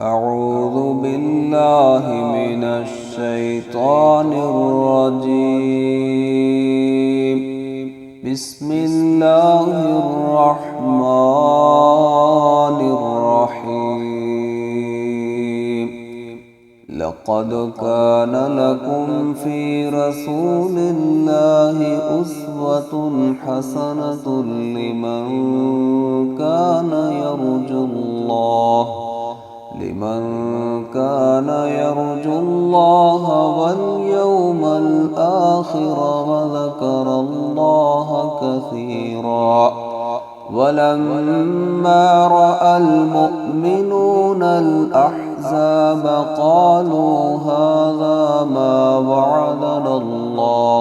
أعوذ بالله من الشيطان الرجيم. بسم الله الرحمن الرحيم. لقد كان لكم في رسول الله أسوة حسنة لمن كان يرجو الله واليوم الآخر وذكر الله كثيرا. ولما رأى المؤمنون الأحزاب قالوا هذا ما وعدنا الله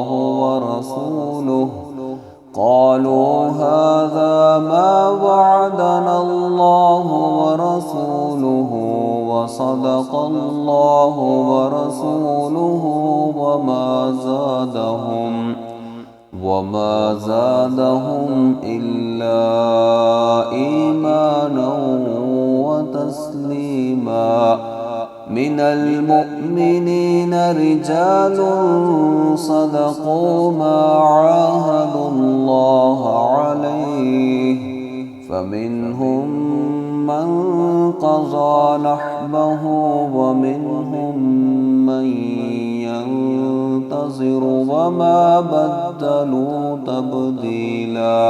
ورسوله وصدق الله ورسوله وما زادهم إلا إيمانا وتسليما. من المؤمنين رجال صدقوا ما عاهدوا الله عليه، فمنهم من قضى نحبه ومنهم من ينتظر وما بدلوا تبديلا.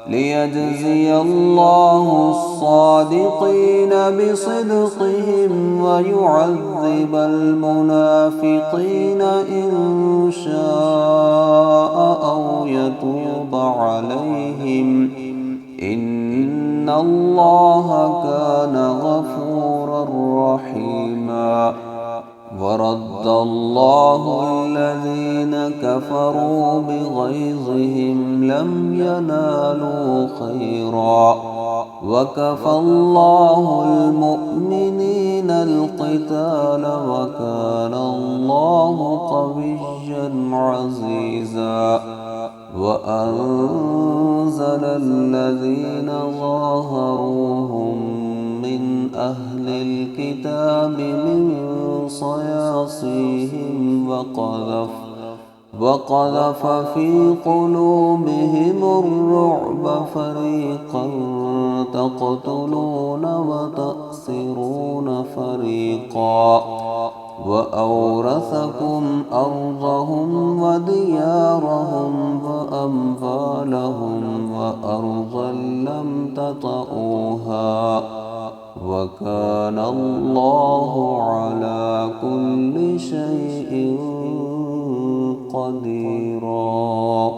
ليجزي الله الصادقين بصدقهم ويعذب المنافقين إن شاء أو يتوب عليهم، إن الله كان غفورا رحيما. ورد الله الذين كفروا بغيظهم لم ينالوا خيرا، وكفى الله المؤمنين القتال وكان الله قويا عزيزا. وأنزل الذين ظاهروهم من أهل الكتاب من صياصيهم وقذف في قلوبهم الرعب، فريقا تقتلون وتأسرون فريقا. وأورثكم أرضهم وديارهم وأموالهم وأرضا لم تطئوها، وكان الله على كل شيء قديرا.